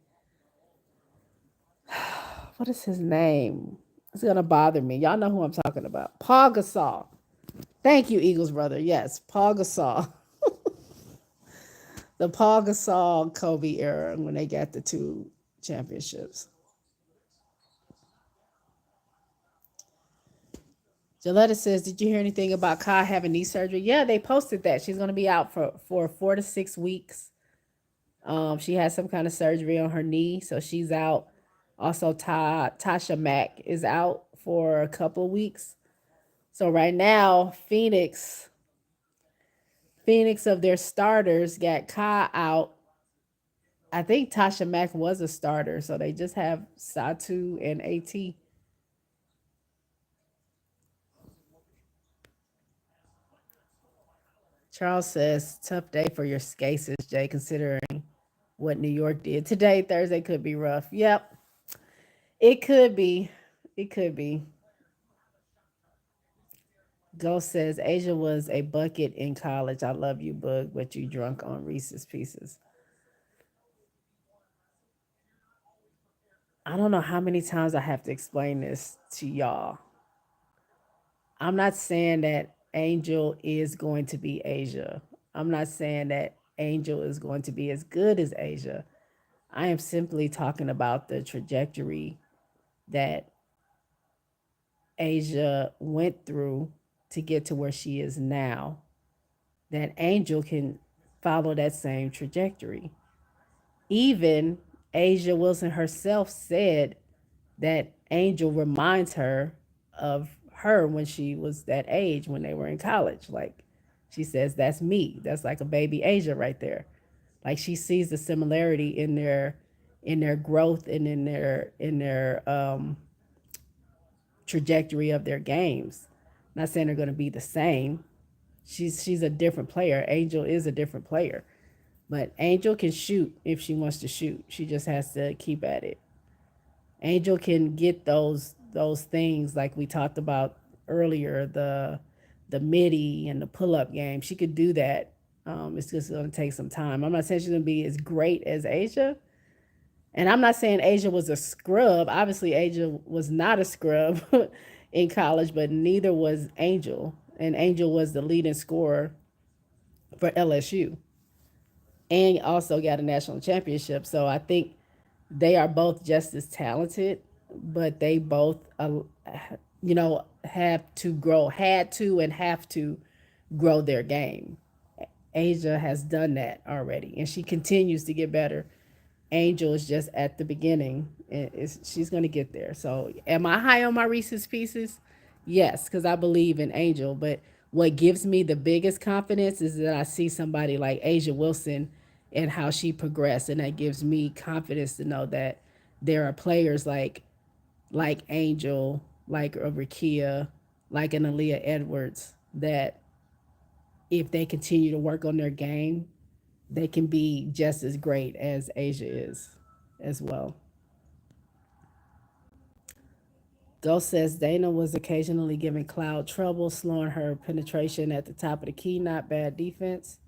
What is his name? It's gonna bother me. Y'all know who I'm talking about. Paul Gasol. Thank you, Eagles brother. Yes, Paul Gasol. The Paul Gasol Kobe era when they got the two championships. Gilletta says, "Did you hear anything about Kai having knee surgery?" Yeah, they posted that she's going to be out for 4 to 6 weeks. She had some kind of surgery on her knee, so she's out. Also, Tasha Mack is out for a couple of weeks. So right now, Phoenix of their starters got Kai out. I think Tasha Mack was a starter, so they just have Satu and AT. Charles says, "Tough day for your Skaces, Jay, considering what New York did today. Thursday could be rough." Yep, it could be. It could be. Ghost says, "Asia was a bucket in college. I love you, Bug, but you drunk on Reese's Pieces." I don't know how many times I have to explain this to y'all. I'm not saying that Angel is going to be Asia. I'm not saying that Angel is going to be as good as Asia. I am simply talking about the trajectory that Asia went through to get to where she is now. That Angel can follow that same trajectory. Even Asia Wilson herself said that Angel reminds her of her when she was that age when they were in college. Like she says, that's me. That's like a baby Asia right there. Like she sees the similarity in their growth and in their trajectory of their games. I'm not saying they're going to be the same. She's a different player. Angel is a different player. But Angel can shoot if she wants to shoot. She just has to keep at it. Angel can get those things like we talked about earlier, the midi and the pull up game. She could do that. It's just going to take some time. I'm not saying she's going to be as great as Asia, and I'm not saying Asia was a scrub. Obviously, Asia was not a scrub in college, but neither was Angel. And Angel was the leading scorer for LSU and also got a national championship. So I think they are both just as talented, but they both, have to grow, had to, and have to grow their game. Asia has done that already, and she continues to get better. Angel is just at the beginning, and she's going to get there. So, am I high on my Reese's Pieces? Yes, because I believe in Angel. But what gives me the biggest confidence is that I see somebody like Asia Wilson and how she progressed, and that gives me confidence to know that there are players like Angel, like a Rakia, like an Aaliyah Edwards that if they continue to work on their game, they can be just as great as Asia is as well. Ghost says Dana was occasionally giving Cloud trouble, slowing her penetration at the top of the key. Not bad defense.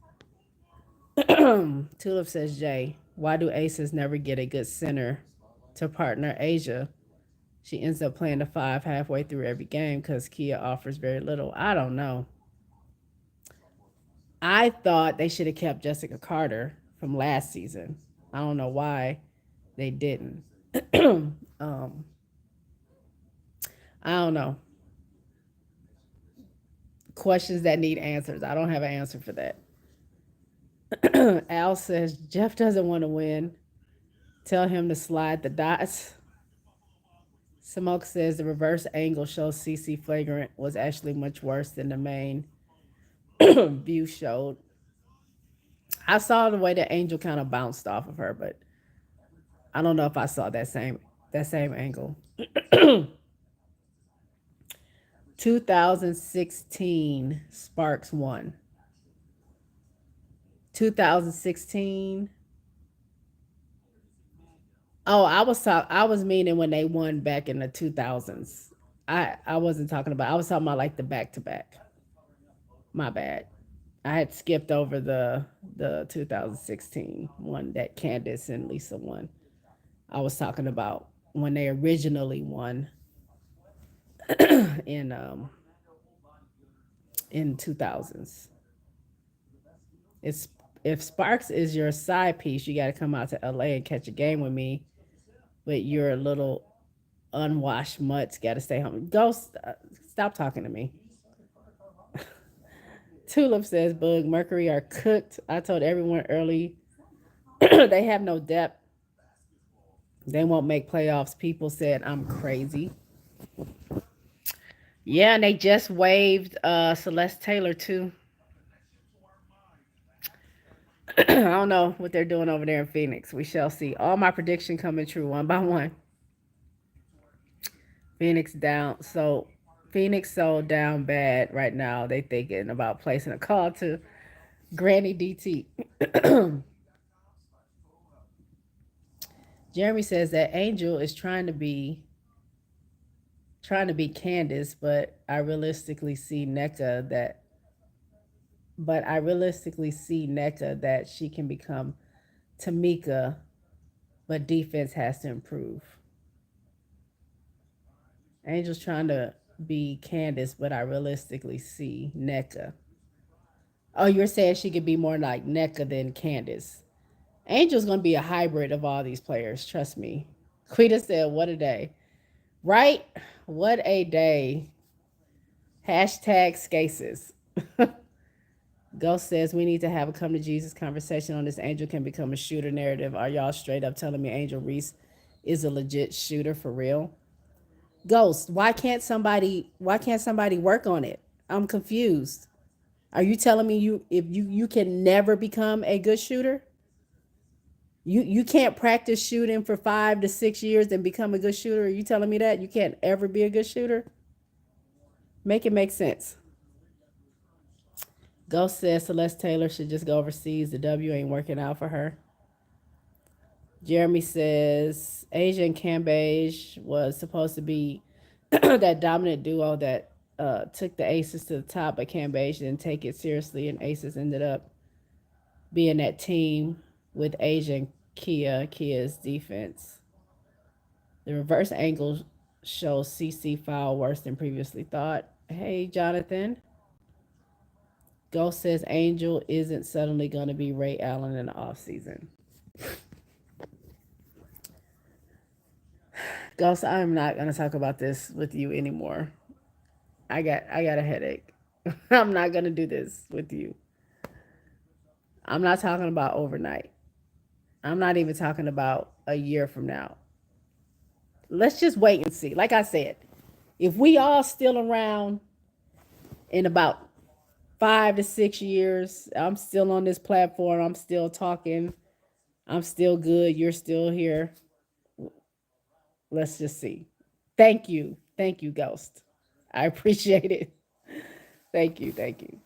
Tulip says Jay, why do aces never get a good center to partner Asia? She ends up playing the five halfway through every game because Kia offers very little. I don't know. I thought they should have kept Jessica Carter from last season. I don't know why they didn't. um, I don't know. Questions that need answers. I don't have an answer for that. Al says Jeff doesn't want to win. Tell him to slide the dots. Smoke says the reverse angle shows CC flagrant was actually much worse than the main view showed. I saw the way that Angel kind of bounced off of her, but I don't know if I saw that same angle. 2016 Sparks won. 2016. Oh, I was meaning when they won back in the 2000s. I wasn't talking about. I was talking about like the back to back. My bad. I had skipped over the 2016 one that Candace and Lisa won. I was talking about when they originally won. in in 2000s. It's if Sparks is your side piece, you got to come out to LA and catch a game with me. But your little unwashed mutts got to stay home. Stop talking to me. Tulip says Bug Mercury are cooked. I told everyone early they have no depth. They won't make playoffs. People said I'm crazy. Yeah, and they just waived Celeste Taylor too. I don't know what they're doing over there in Phoenix. We shall see. All my prediction coming true one by one. Phoenix down. So Phoenix so down bad right now. They thinking about placing a call to Granny DT. Jeremy says that Angel is trying to be Candace, but I realistically see NECA that she can become Tamika, but defense has to improve. Angel's trying to be Candace, but I realistically see NECA. Oh, you're saying she could be more like NECA than Candace. Angel's gonna be a hybrid of all these players, trust me. Quita said, what a day. Right? What a day. Hashtag Scases. Ghost says we need to have a come to Jesus conversation on this Angel can become a shooter narrative. Are y'all straight up telling me Angel Reese is a legit shooter for real? Ghost, why can't somebody work on it? I'm confused. Are you telling me you can never become a good shooter? You can't practice shooting for 5 to 6 years and become a good shooter? Are you telling me that? You can't ever be a good shooter? Make it make sense. Ghost says Celeste Taylor should just go overseas. The W ain't working out for her. Jeremy says Asia and Cambage was supposed to be that dominant duo that took the Aces to the top, but Cambage didn't take it seriously, and Aces ended up being that team with Asia and Kia's defense. The reverse angle shows CC foul worse than previously thought. Hey, Jonathan. Ghost says Angel isn't suddenly going to be Ray Allen in the offseason. Ghost, I'm not going to talk about this with you anymore. I got a headache. I'm not going to do this with you. I'm not talking about overnight. I'm not even talking about a year from now. Let's just wait and see. Like I said, if we all still around in about 5 to 6 years, I'm still on this platform, I'm still talking, I'm still good, you're still here. Let's just see. Thank you. Thank you, Ghost. I appreciate it. Thank you. Thank you.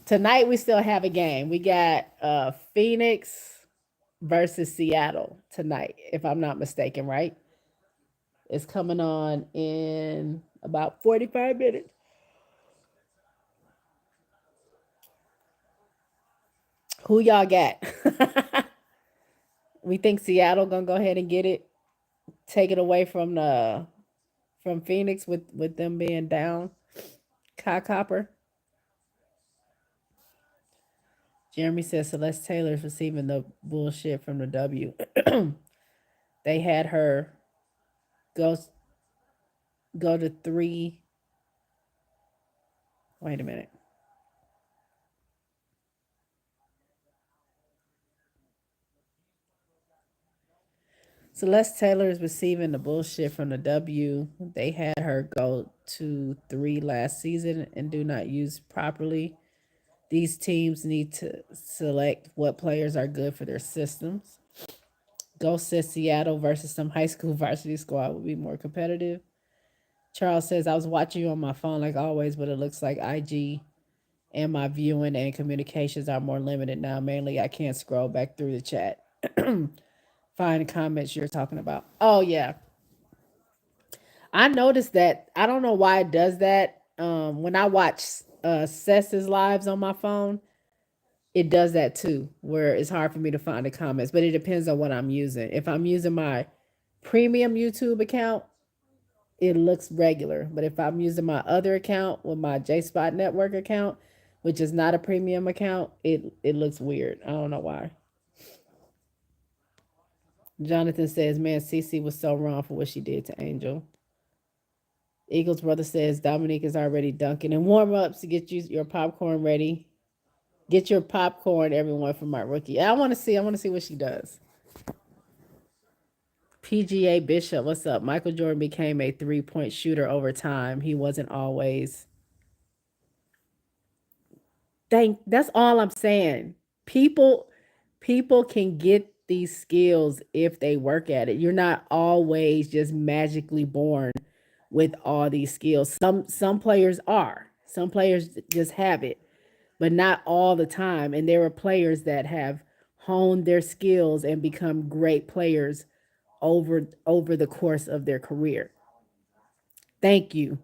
Tonight we still have a game. We got Phoenix versus Seattle tonight, if I'm not mistaken, right? It's coming on in about 45 minutes. Who y'all got? We think Seattle gonna go ahead and get it, take it away from Phoenix with them being down. Kai Copper. Jeremy says Celeste Taylor's receiving the bullshit from the W. They had her go go to three. Wait a minute. Celeste Taylor is receiving the bullshit from the W. They had her go to three last season and do not use properly. These teams need to select what players are good for their systems. Ghost says Seattle versus some high school varsity squad would be more competitive. Charles says I was watching you on my phone like always, but it looks like IG and my viewing and communications are more limited now. Mainly, I can't scroll back through the chat. Find comments you're talking about. Oh yeah, I noticed that. I don't know why it does that. When I watch Cess's lives on my phone, it does that too, where it's hard for me to find the comments. But it depends on what I'm using. If I'm using my premium YouTube account, it looks regular. But if I'm using my other account with my JSpot Network account, which is not a premium account, it looks weird. I don't know why. Jonathan says, "Man, Cece was so wrong for what she did to Angel." Eagles brother says Dominique is already dunking and warm ups to get you your popcorn ready. Get your popcorn, everyone, for my rookie. I want to see. I want to see what she does. PGA Bishop, what's up? Michael Jordan became a 3-point shooter over time. He wasn't always. That's all I'm saying. People people can get these skills if they work at it. You're not always just magically born with all these skills. Some players are. Some players just have it, but not all the time. And there are players that have honed their skills and become great players over the course of their career. Thank you.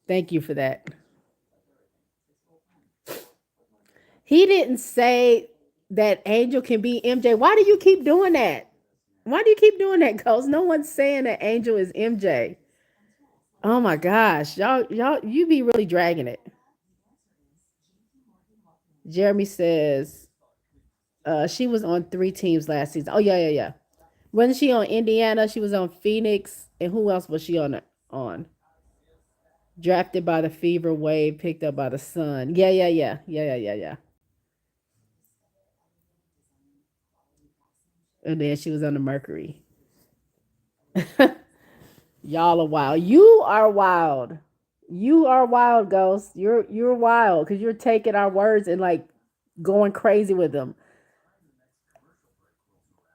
Thank you for that. He didn't say that Angel can be MJ. Why do you keep doing that? Why do you keep doing that, Ghost? No one's saying that Angel is MJ. Oh my gosh. Y'all, you be really dragging it. Jeremy says she was on 3 teams last season. Oh yeah, yeah, yeah. Wasn't she on Indiana? She was on Phoenix. And who else was she on? Drafted by the Fever Wave, picked up by the Sun. Yeah, yeah, yeah. Yeah, yeah, yeah, yeah. And then she was on the Mercury. Y'all are wild. You are wild. You are wild, Ghost. You're wild because you're taking our words and like going crazy with them.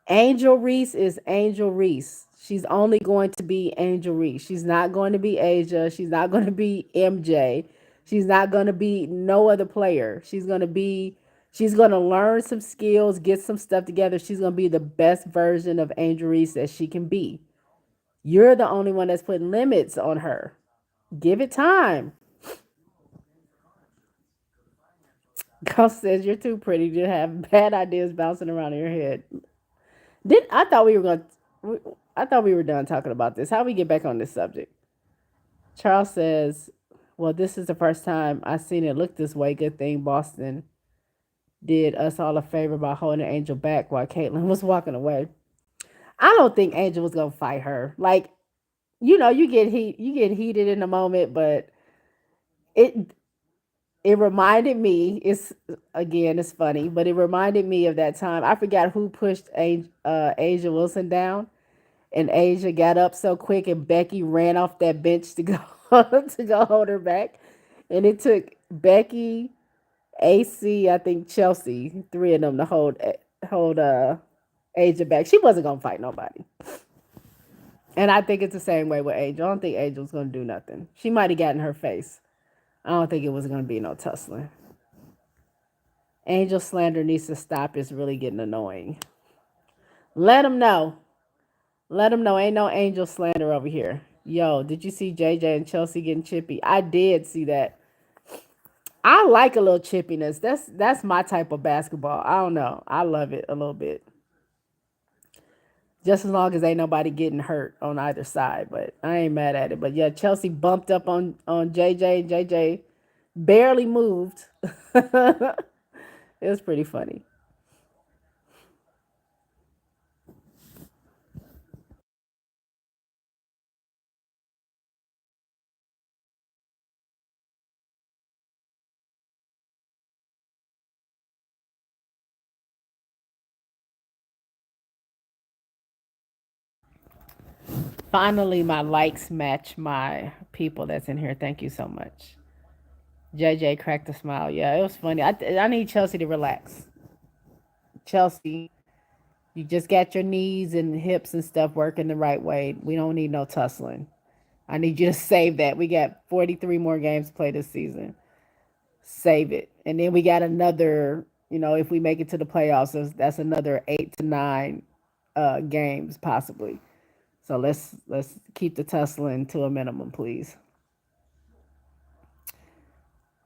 Angel Reese is Angel Reese. She's only going to be Angel Reese. She's not going to be Asia. She's not going to be MJ. She's not going to be no other player. She's going to learn some skills, get some stuff together. She's going to be the best version of Angel Reese that she can be. You're the only one that's putting limits on her. Give it time. Ghost says you're too pretty to have bad ideas bouncing around in your head. Did I thought we were going? I thought we were done talking about this. How we get back on this subject? Charles says, "Well, this is the first time I've seen it look this way. Good thing Boston did us all a favor by holding Angel back while Caitlyn was walking away. I don't think Angel was gonna fight her. Like, you get heated in the moment, but it it reminded me. It's funny, but it reminded me of that time. I forgot who pushed Asia Wilson down, and Asia got up so quick, and Becky ran off that bench to go to go hold her back, and it took Becky, AC, I think Chelsea, 3 of them to hold Asia back. She wasn't gonna fight nobody, and I think it's the same way with Angel. I don't think Angel's gonna do nothing. She might have gotten her face. I don't think it was gonna be no tussling. Angel slander needs to stop. It's really getting annoying. Let them know. Let them know. Ain't no angel slander over here. Yo, did you see JJ and Chelsea getting chippy? I did see that. I like a little chippiness. That's my type of basketball. I don't know. I love it a little bit. Just as long as ain't nobody getting hurt on either side. But I ain't mad at it. But yeah, Chelsea bumped up on JJ. JJ barely moved. It was pretty funny. Finally, my likes match my people that's in here. Thank you so much. JJ cracked a smile. Yeah, it was funny. I need Chelsea to relax. Chelsea, you just got your knees and hips and stuff working the right way. We don't need no tussling. I need you to save that. We got 43 more games to play this season. Save it. And then we got another, if we make it to the playoffs, that's another 8 to 9 games possibly. So let's keep the tussling to a minimum, please.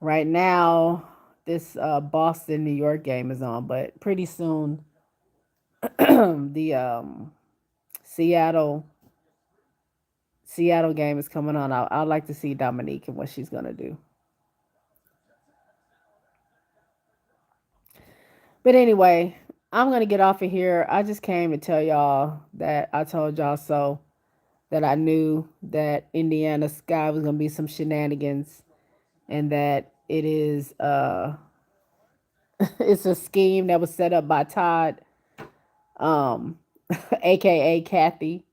Right now, this Boston New York game is on, but pretty soon the Seattle Seattle game is coming on. I'd like to see Dominique and what she's gonna do. But anyway, I'm gonna get off of here. I just came to tell y'all that I told y'all so, that I knew that Indiana Sky was gonna be some shenanigans, and that it is it's a scheme that was set up by Todd, um, aka Kathy,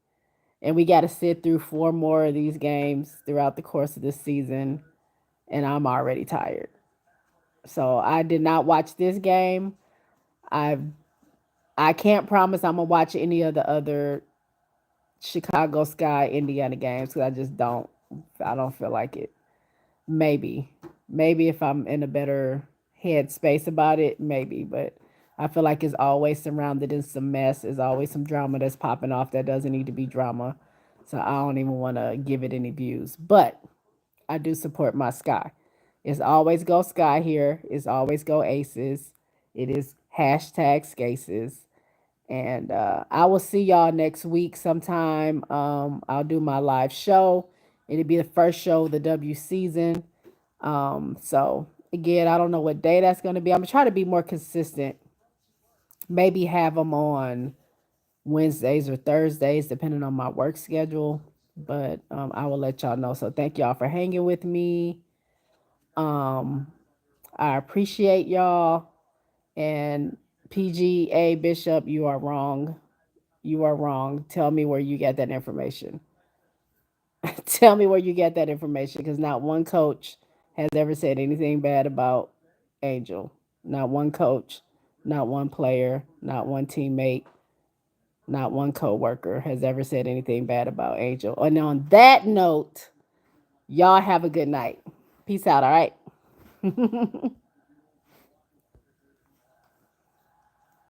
and we got to sit through 4 more of these games throughout the course of this season, and I'm already tired. So I did not watch this game. I I can't promise I'm gonna watch any of the other Chicago Sky Indiana games because I just don't. I don't feel like it. Maybe, maybe if I'm in a better headspace about it, maybe. But I feel like it's always surrounded in some mess. There's always some drama that's popping off that doesn't need to be drama. So I don't even want to give it any views. But I do support my Sky. It's always go Sky here. It's always go Aces. It is hashtag Skaces. And I will see y'all next week sometime. I'll do my live show. It'll be the first show of the W season. So again, I don't know what day that's going to be. I'm gonna try to be more consistent. Maybe have them on Wednesdays or Thursdays, depending on my work schedule. But I will let y'all know. So thank y'all for hanging with me. Um, I appreciate y'all. And PGA Bishop, you are wrong. You are wrong. Tell me where you get that information. Tell me where you get that information because not one coach has ever said anything bad about Angel. Not one coach, not one player, not one teammate, not one coworker has ever said anything bad about Angel. And on that note, y'all have a good night. Peace out, all right?